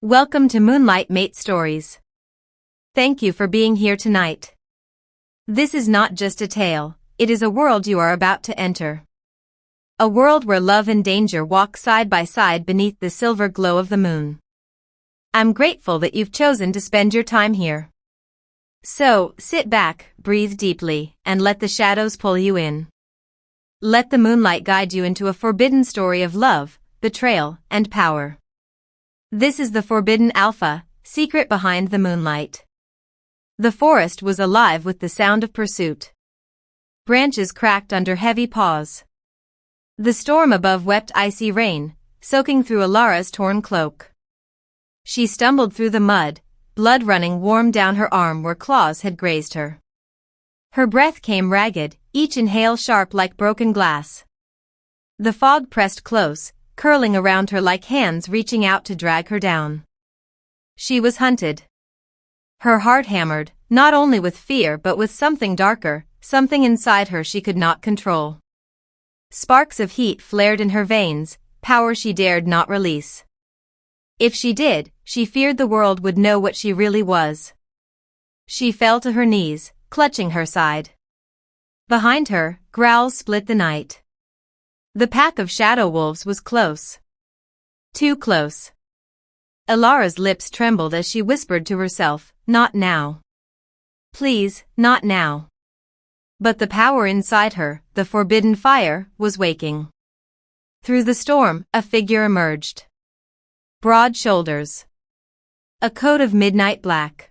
Welcome to Moonlight Mate Stories. Thank you for being here tonight. This is not just a tale, it is a world you are about to enter. A world where love and danger walk side by side beneath the silver glow of the moon. I'm grateful that you've chosen to spend your time here. So, sit back, breathe deeply, and let the shadows pull you in. Let the moonlight guide you into a forbidden story of love, betrayal, and power. This is the Forbidden Alpha, secret behind the moonlight. The forest was alive with the sound of pursuit. Branches cracked under heavy paws. The storm above wept icy rain, soaking through Alara's torn cloak. She stumbled through the mud, blood running warm down her arm where claws had grazed her. Her breath came ragged, each inhale sharp like broken glass. The fog pressed close, curling around her like hands reaching out to drag her down. She was hunted. Her heart hammered, not only with fear but with something darker, something inside her she could not control. Sparks of heat flared in her veins, power she dared not release. If she did, she feared the world would know what she really was. She fell to her knees, clutching her side. Behind her, growls split the night. The pack of shadow wolves was close. Too close. Alara's lips trembled as she whispered to herself, "Not now. Please, not now." But the power inside her, the forbidden fire, was waking. Through the storm, a figure emerged. Broad shoulders. A coat of midnight black.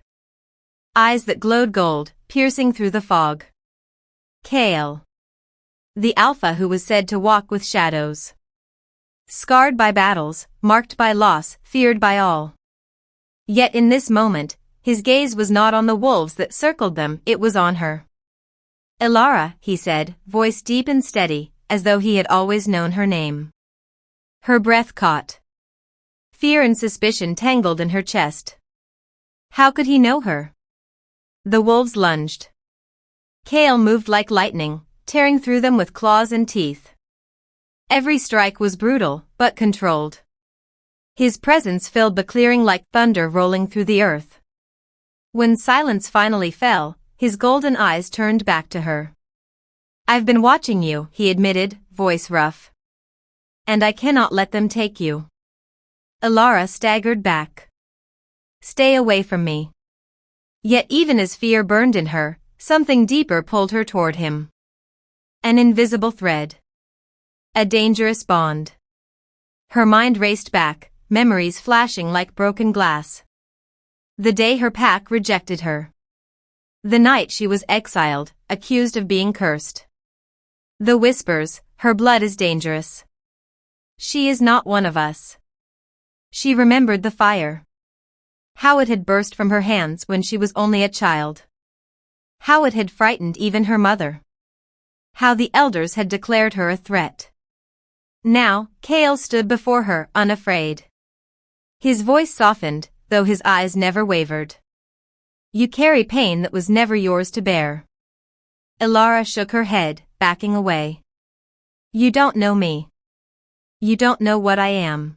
Eyes that glowed gold, piercing through the fog. Kale. The Alpha who was said to walk with shadows. Scarred by battles, marked by loss, feared by all. Yet in this moment, his gaze was not on the wolves that circled them, it was on her. "Elara," he said, voice deep and steady, as though he had always known her name. Her breath caught. Fear and suspicion tangled in her chest. How could he know her? The wolves lunged. Kale moved like lightning, tearing through them with claws and teeth. Every strike was brutal, but controlled. His presence filled the clearing like thunder rolling through the earth. When silence finally fell, his golden eyes turned back to her. "I've been watching you," he admitted, voice rough. "And I cannot let them take you." Elara staggered back. "Stay away from me." Yet even as fear burned in her, something deeper pulled her toward him. An invisible thread. A dangerous bond. Her mind raced back, memories flashing like broken glass. The day her pack rejected her. The night she was exiled, accused of being cursed. The whispers, "Her blood is dangerous. She is not one of us." She remembered the fire. How it had burst from her hands when she was only a child. How it had frightened even her mother. How the elders had declared her a threat. Now, Kale stood before her, unafraid. His voice softened, though his eyes never wavered. "You carry pain that was never yours to bear." Elara shook her head, backing away. "You don't know me. You don't know what I am."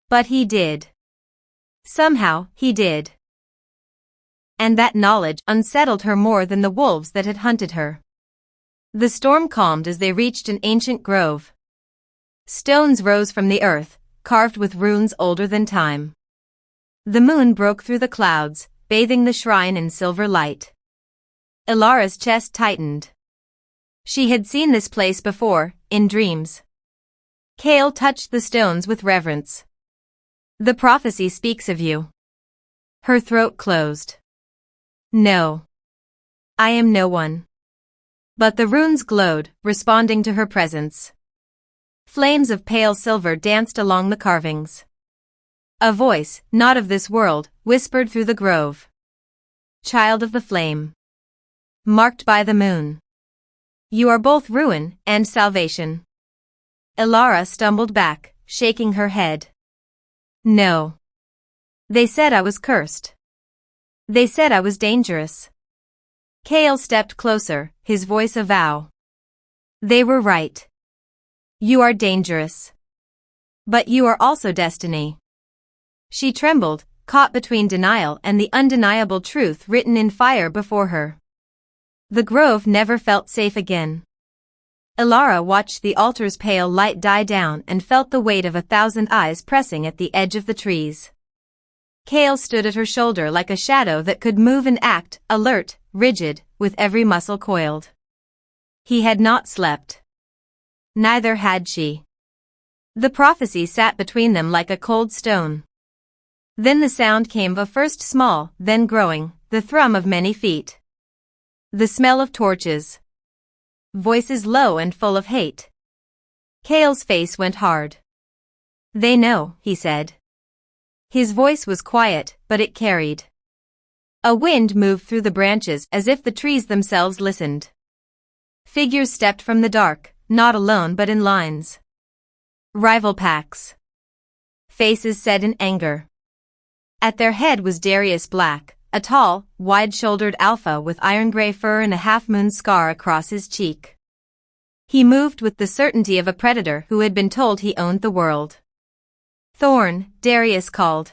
But he did. Somehow, he did. And that knowledge unsettled her more than the wolves that had hunted her. The storm calmed as they reached an ancient grove. Stones rose from the earth, carved with runes older than time. The moon broke through the clouds, bathing the shrine in silver light. Elara's chest tightened. She had seen this place before, in dreams. Kale touched the stones with reverence. "The prophecy speaks of you." Her throat closed. "No. I am no one." But the runes glowed, responding to her presence. Flames of pale silver danced along the carvings. A voice, not of this world, whispered through the grove. "Child of the flame. Marked by the moon. You are both ruin and salvation." Elara stumbled back, shaking her head. "No. They said I was cursed. They said I was dangerous." Kale stepped closer, his voice a vow. "They were right. You are dangerous. But you are also destiny. She trembled, caught between denial and the undeniable truth written in fire before her. The grove never felt safe again. Elara watched the altar's pale light die down and felt the weight of 1,000 eyes pressing at the edge of the trees. Kale stood at her shoulder like a shadow that could move and act, alert, rigid, with every muscle coiled. He had not slept. Neither had she. The prophecy sat between them like a cold stone. Then the sound came of first small, then growing, the thrum of many feet. The smell of torches. Voices low and full of hate. Kale's face went hard. "They know," he said. His voice was quiet, but it carried. A wind moved through the branches as if the trees themselves listened. Figures stepped from the dark, not alone but in lines. Rival packs. Faces set in anger. At their head was Darius Black, a tall, wide-shouldered alpha with iron-gray fur and a half-moon scar across his cheek. He moved with the certainty of a predator who had been told he owned the world. "Thorn," Darius called.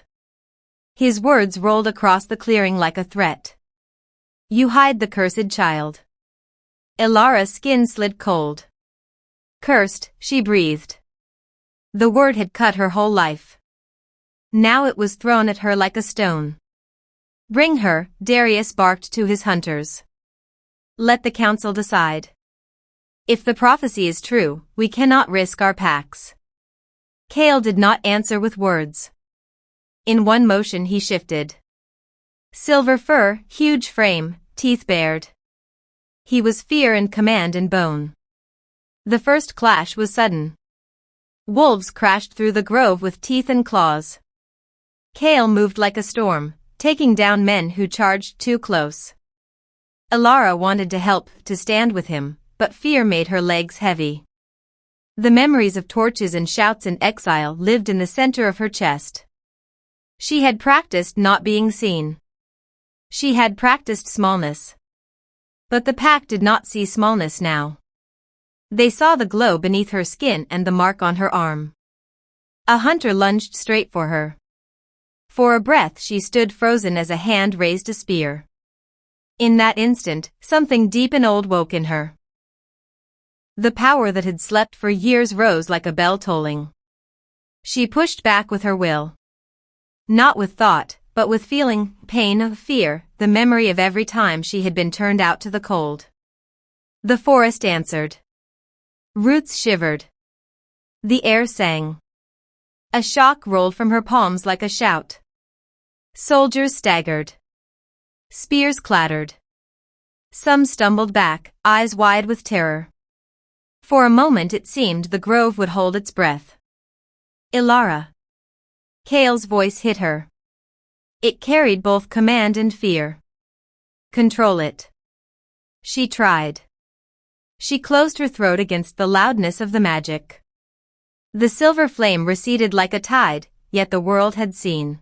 His words rolled across the clearing like a threat. "You hide the cursed child." Elara's skin slid cold. "Cursed," she breathed. The word had cut her whole life. Now it was thrown at her like a stone. "Bring her," Darius barked to his hunters. "Let the council decide. If the prophecy is true, we cannot risk our packs." Kale did not answer with words. In one motion he shifted. Silver fur, huge frame, teeth bared. He was fear and command in bone. The first clash was sudden. Wolves crashed through the grove with teeth and claws. Kale moved like a storm, taking down men who charged too close. Elara wanted to help, to stand with him, but fear made her legs heavy. The memories of torches and shouts in exile lived in the center of her chest. She had practiced not being seen. She had practiced smallness. But the pack did not see smallness now. They saw the glow beneath her skin and the mark on her arm. A hunter lunged straight for her. For a breath she stood frozen as a hand raised a spear. In that instant, something deep and old woke in her. The power that had slept for years rose like a bell tolling. She pushed back with her will. Not with thought, but with feeling, pain, fear, the memory of every time she had been turned out to the cold. The forest answered. Roots shivered. The air sang. A shock rolled from her palms like a shout. Soldiers staggered. Spears clattered. Some stumbled back, eyes wide with terror. For a moment it seemed the grove would hold its breath. Elara. Kale's voice hit her. It carried both command and fear. Control it. She tried. She closed her throat against the loudness of the magic. The silver flame receded like a tide, yet the world had seen.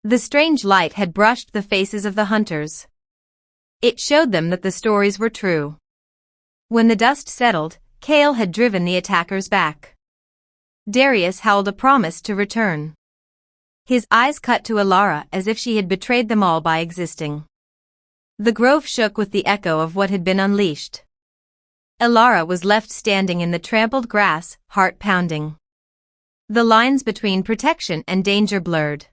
The strange light had brushed the faces of the hunters. It showed them that the stories were true. When the dust settled, Kale had driven the attackers back. Darius howled a promise to return. His eyes cut to Elara as if she had betrayed them all by existing. The grove shook with the echo of what had been unleashed. Elara was left standing in the trampled grass, heart pounding. The lines between protection and danger blurred.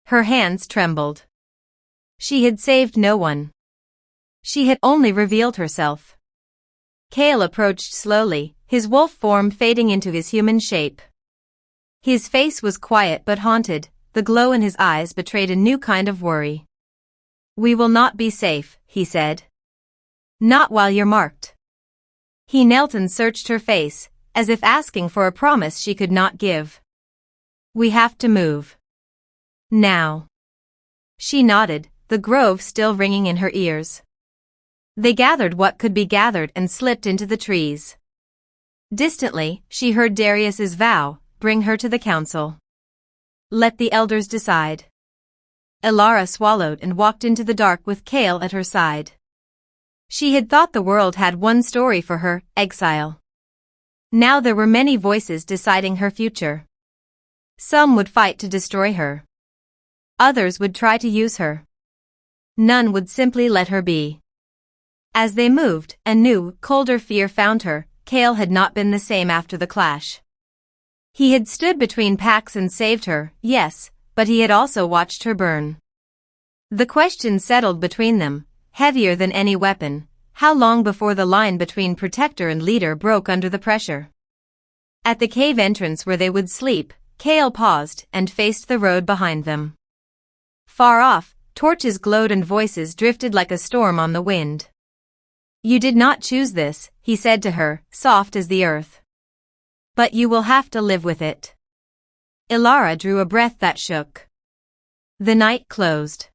Her hands trembled. She had saved no one. She had only revealed herself. Kale approached slowly, his wolf form fading into his human shape. His face was quiet but haunted, the glow in his eyes betrayed a new kind of worry. "We will not be safe," he said. "Not while you're marked." He knelt and searched her face, as if asking for a promise she could not give. "We have to move. Now." She nodded, the grove still ringing in her ears. They gathered what could be gathered and slipped into the trees. Distantly, she heard Darius's vow, bring her to the council. Let the elders decide. Elara swallowed and walked into the dark with Kale at her side. She had thought the world had one story for her, exile. Now there were many voices deciding her future. Some would fight to destroy her. Others would try to use her. None would simply let her be. As they moved, a new, colder fear found her. Cale had not been the same after the clash. He had stood between packs and saved her, yes, but he had also watched her burn. The question settled between them, heavier than any weapon. How long before the line between protector and leader broke under the pressure? At the cave entrance where they would sleep, Cale paused and faced the road behind them. Far off, torches glowed and voices drifted like a storm on the wind. "You did not choose this," he said to her, soft as the earth. "But you will have to live with it." Elara drew a breath that shook. The night closed.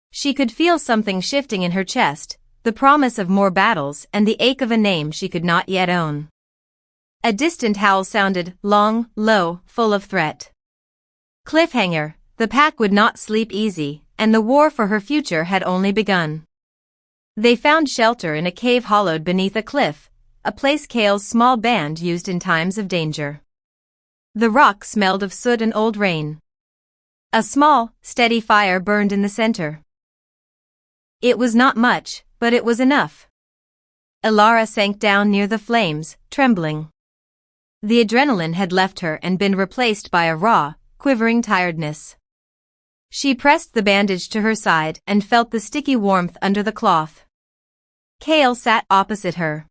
She could feel something shifting in her chest, the promise of more battles and the ache of a name she could not yet own. A distant howl sounded, long, low, full of threat. Cliffhanger, the pack would not sleep easy, and the war for her future had only begun. They found shelter in a cave hollowed beneath a cliff, a place Cale's small band used in times of danger. The rock smelled of soot and old rain. A small, steady fire burned in the center. It was not much, but it was enough. Elara sank down near the flames, trembling. The adrenaline had left her and been replaced by a raw, quivering tiredness. She pressed the bandage to her side and felt the sticky warmth under the cloth. Cale sat opposite her.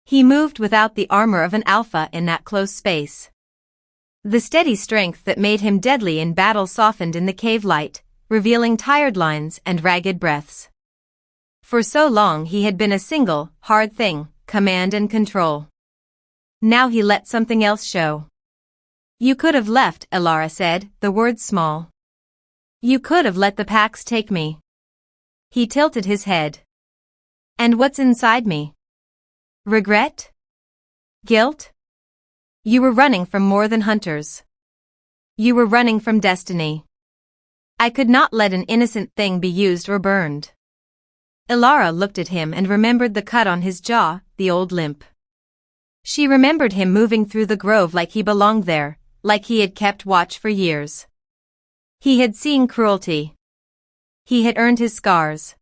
He moved without the armor of an alpha in that close space. The steady strength that made him deadly in battle softened in the cave light, revealing tired lines and ragged breaths. For so long he had been a single, hard thing, command and control. Now he let something else show. "You could have left," Elara said, the words small. "You could have let the packs take me." He tilted his head. "And what's inside me? Regret? Guilt? You were running from more than hunters. You were running from destiny. I could not let an innocent thing be used or burned." Elara looked at him and remembered the cut on his jaw, the old limp. She remembered him moving through the grove like he belonged there, like he had kept watch for years. He had seen cruelty. He had earned his scars.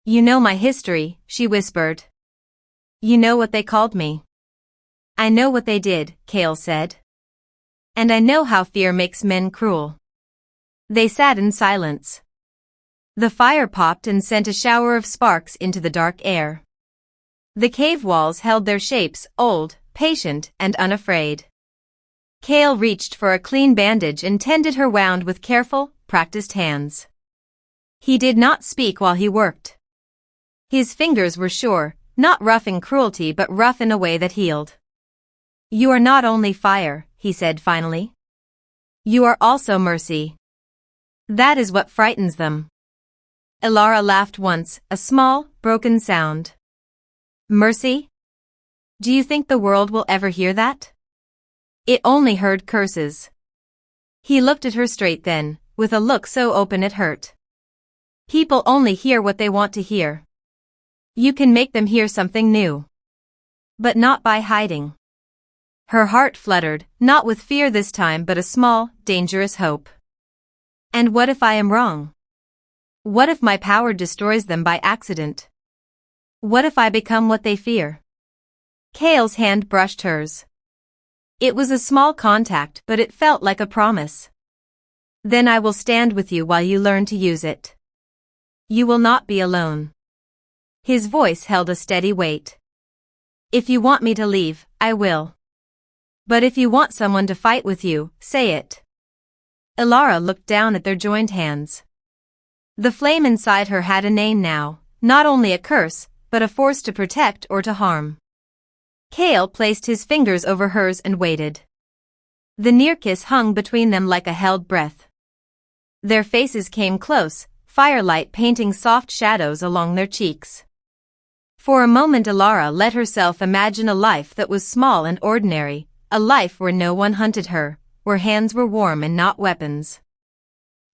"You know my history," she whispered. "You know what they called me." "I know what they did," Cale said. "And I know how fear makes men cruel." They sat in silence. The fire popped and sent a shower of sparks into the dark air. The cave walls held their shapes, old, patient, and unafraid. Cale reached for a clean bandage and tended her wound with careful, practiced hands. He did not speak while he worked. His fingers were sure, not rough in cruelty but rough in a way that healed. "You are not only fire," he said finally. "You are also mercy. That is what frightens them." Elara laughed once, a small, broken sound. "Mercy? Do you think the world will ever hear that?" It only heard curses. He looked at her straight then, with a look so open it hurt. "People only hear what they want to hear. You can make them hear something new. But not by hiding." Her heart fluttered, not with fear this time but a small, dangerous hope. "And what if I am wrong? What if my power destroys them by accident? What if I become what they fear?" Cale's hand brushed hers. It was a small contact but it felt like a promise. "Then I will stand with you while you learn to use it. You will not be alone." His voice held a steady weight. "If you want me to leave, I will. But if you want someone to fight with you, say it." Elara looked down at their joined hands. The flame inside her had a name now, not only a curse, but a force to protect or to harm. Cale placed his fingers over hers and waited. The near kiss hung between them like a held breath. Their faces came close, firelight painting soft shadows along their cheeks. For a moment Elara let herself imagine a life that was small and ordinary, a life where no one hunted her, where hands were warm and not weapons.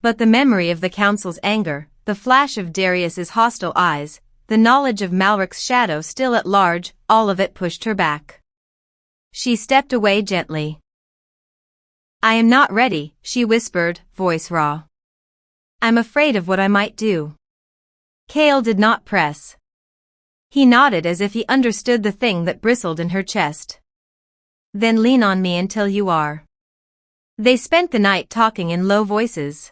But the memory of the council's anger, the flash of Darius's hostile eyes, the knowledge of Malric's shadow still at large, all of it pushed her back. She stepped away gently. I am not ready, she whispered, voice raw. I'm afraid of what I might do. Cale did not press. He nodded as if he understood the thing that bristled in her chest. Then lean on me until you are. They spent the night talking in low voices.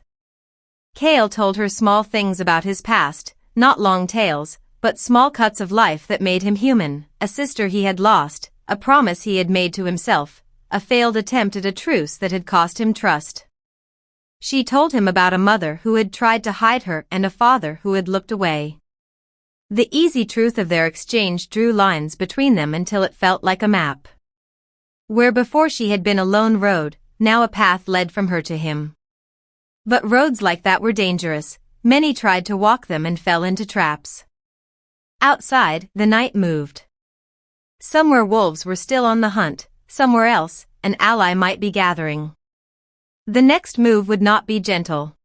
Cale told her small things about his past, not long tales, but small cuts of life that made him human, a sister he had lost, a promise he had made to himself, a failed attempt at a truce that had cost him trust. She told him about a mother who had tried to hide her and a father who had looked away. The easy truth of their exchange drew lines between them until it felt like a map. Where before she had been a lone road, now a path led from her to him. But roads like that were dangerous, many tried to walk them and fell into traps. Outside, the night moved. Somewhere wolves were still on the hunt, somewhere else, an ally might be gathering. The next move would not be gentle.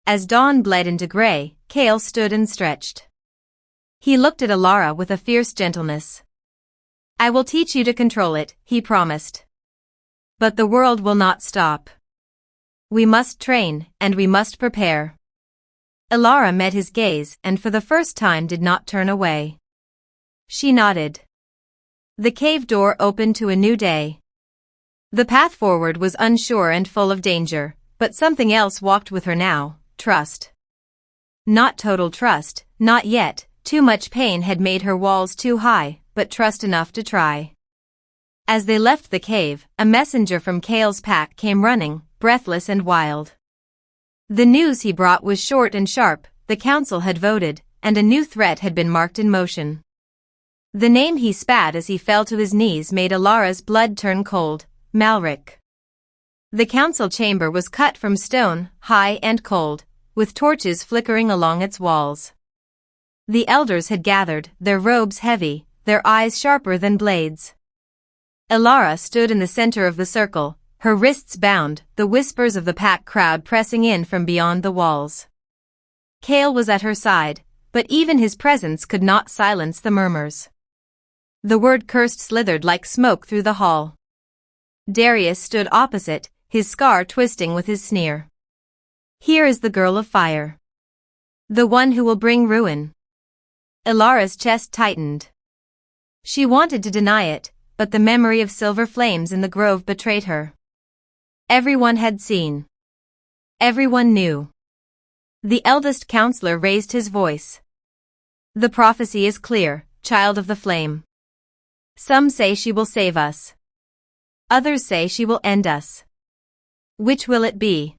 As dawn bled into gray, Cale stood and stretched. He looked at Alara with a fierce gentleness. I will teach you to control it, he promised. But the world will not stop. We must train, and we must prepare. Alara met his gaze and for the first time did not turn away. She nodded. The cave door opened to a new day. The path forward was unsure and full of danger, but something else walked with her now, trust. Not total trust, not yet, too much pain had made her walls too high, but trust enough to try. As they left the cave, a messenger from Cale's pack came running, breathless and wild. The news he brought was short and sharp, the council had voted, and a new threat had been marked in motion. The name he spat as he fell to his knees made Alara's blood turn cold, Malric. The council chamber was cut from stone, high and cold, with torches flickering along its walls. The elders had gathered, their robes heavy, their eyes sharper than blades. Alara stood in the center of the circle, her wrists bound, the whispers of the pack crowd pressing in from beyond the walls. Cale was at her side, but even his presence could not silence the murmurs. The word cursed slithered like smoke through the hall. Darius stood opposite, his scar twisting with his sneer. Here is the girl of fire. The one who will bring ruin. Alara's chest tightened. She wanted to deny it, but the memory of silver flames in the grove betrayed her. Everyone had seen. Everyone knew. The eldest counselor raised his voice. The prophecy is clear, child of the flame. Some say she will save us. Others say she will end us. Which will it be?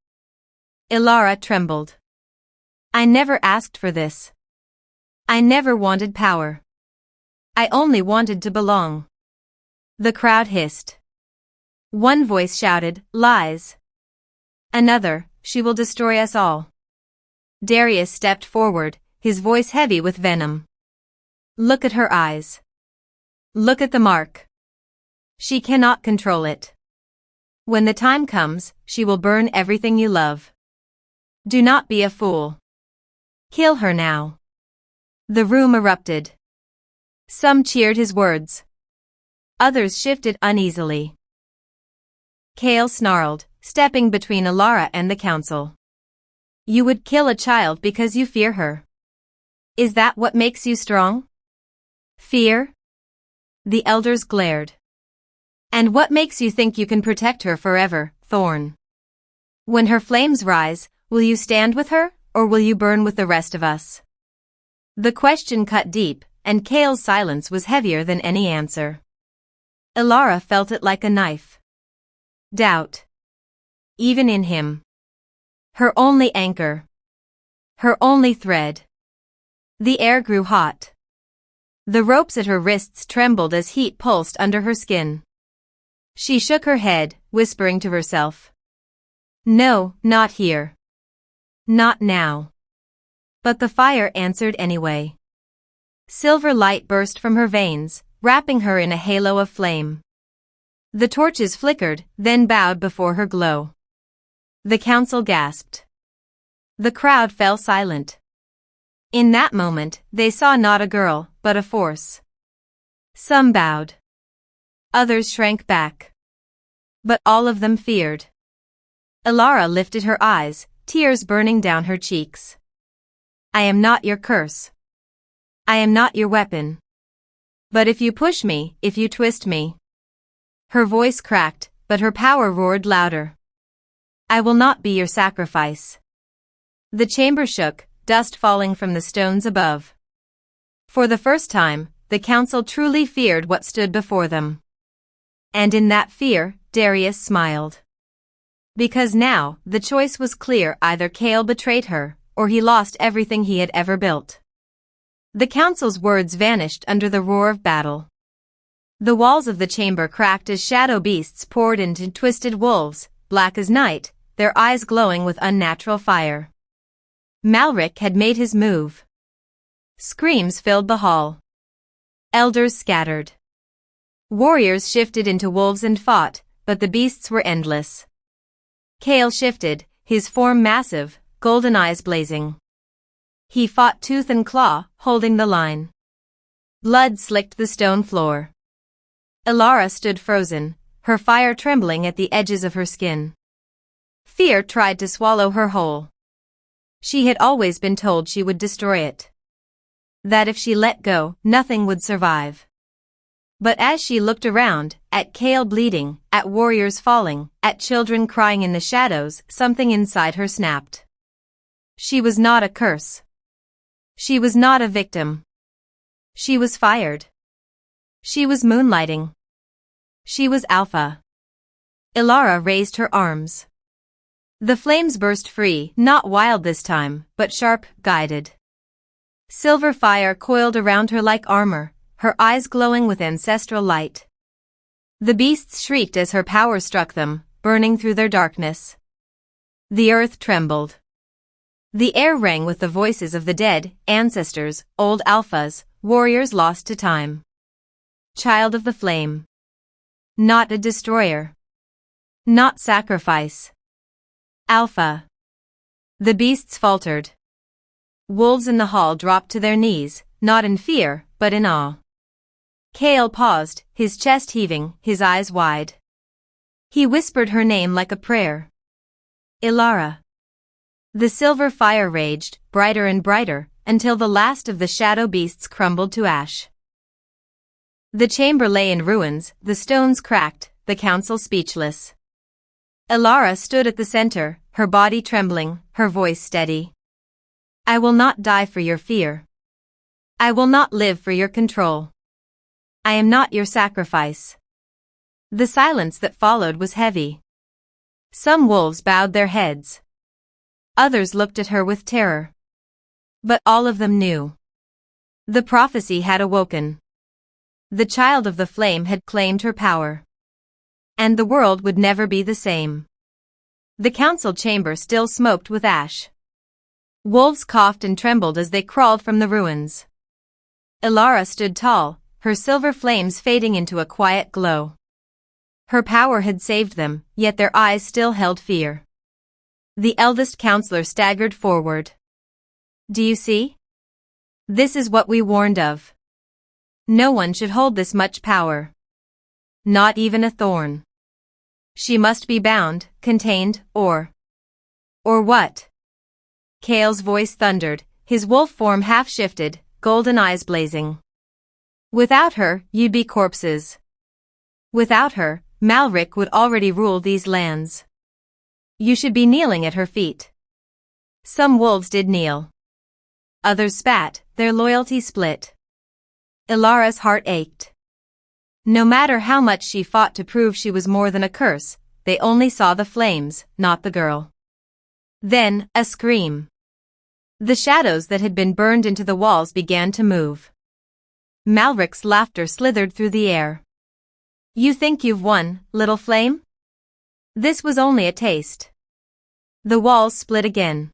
Alara trembled. I never asked for this. I never wanted power. I only wanted to belong. The crowd hissed. One voice shouted, lies. Another, she will destroy us all. Darius stepped forward, his voice heavy with venom. Look at her eyes. Look at the mark. She cannot control it. When the time comes, she will burn everything you love. Do not be a fool. Kill her now. The room erupted. Some cheered his words. Others shifted uneasily. Cale snarled, stepping between Alara and the council. You would kill a child because you fear her. Is that what makes you strong? Fear? The elders glared. And what makes you think you can protect her forever, Thorn? When her flames rise, will you stand with her, or will you burn with the rest of us? The question cut deep, and Cale's silence was heavier than any answer. Alara felt it like a knife. Doubt. Even in him. Her only anchor. Her only thread. The air grew hot. The ropes at her wrists trembled as heat pulsed under her skin. She shook her head, whispering to herself. No, not here. Not now. But the fire answered anyway. Silver light burst from her veins, wrapping her in a halo of flame. The torches flickered, then bowed before her glow. The council gasped. The crowd fell silent. In that moment, they saw not a girl, but a force. Some bowed. Others shrank back. But all of them feared. Elara lifted her eyes, tears burning down her cheeks. I am not your curse. I am not your weapon. But if you push me, if you twist me. Her voice cracked, but her power roared louder. I will not be your sacrifice. The chamber shook, dust falling from the stones above. For the first time, the council truly feared what stood before them. And in that fear, Darius smiled. Because now, the choice was clear: either Kale betrayed her, or he lost everything he had ever built. The council's words vanished under the roar of battle. The walls of the chamber cracked as shadow beasts poured into twisted wolves, black as night, their eyes glowing with unnatural fire. Malric had made his move. Screams filled the hall. Elders scattered. Warriors shifted into wolves and fought, but the beasts were endless. Kale shifted, his form massive, golden eyes blazing. He fought tooth and claw, holding the line. Blood slicked the stone floor. Elara stood frozen, her fire trembling at the edges of her skin. Fear tried to swallow her whole. She had always been told she would destroy it. That if she let go, nothing would survive. But as she looked around, at Kale bleeding, at warriors falling, at children crying in the shadows, something inside her snapped. She was not a curse. She was not a victim. She was fired. She was moonlighting. She was Alpha. Elara raised her arms. The flames burst free, not wild this time, but sharp, guided. Silver fire coiled around her like armor, her eyes glowing with ancestral light. The beasts shrieked as her power struck them, burning through their darkness. The earth trembled. The air rang with the voices of the dead, ancestors, old alphas, warriors lost to time. Child of the flame. Not a destroyer. Not sacrifice. Alpha. The beasts faltered. Wolves in the hall dropped to their knees, not in fear, but in awe. Kale paused, his chest heaving, his eyes wide. He whispered her name like a prayer. Elara. The silver fire raged, brighter and brighter, until the last of the shadow beasts crumbled to ash. The chamber lay in ruins, the stones cracked, the council speechless. Elara stood at the center, her body trembling, her voice steady. I will not die for your fear. I will not live for your control. I am not your sacrifice. The silence that followed was heavy. Some wolves bowed their heads. Others looked at her with terror. But all of them knew. The prophecy had awoken. The child of the flame had claimed her power. And the world would never be the same. The council chamber still smoked with ash. Wolves coughed and trembled as they crawled from the ruins. Elara stood tall, her silver flames fading into a quiet glow. Her power had saved them, yet their eyes still held fear. The eldest counselor staggered forward. Do you see? This is what we warned of. No one should hold this much power. Not even a thorn. She must be bound, contained, or what? Kale's voice thundered, his wolf form half-shifted, golden eyes blazing. Without her, you'd be corpses. Without her, Malric would already rule these lands. You should be kneeling at her feet. Some wolves did kneel. Others spat, their loyalty split. Elara's heart ached. No matter how much she fought to prove she was more than a curse, they only saw the flames, not the girl. Then, a scream. The shadows that had been burned into the walls began to move. Malric's laughter slithered through the air. You think you've won, little flame? This was only a taste. The walls split again.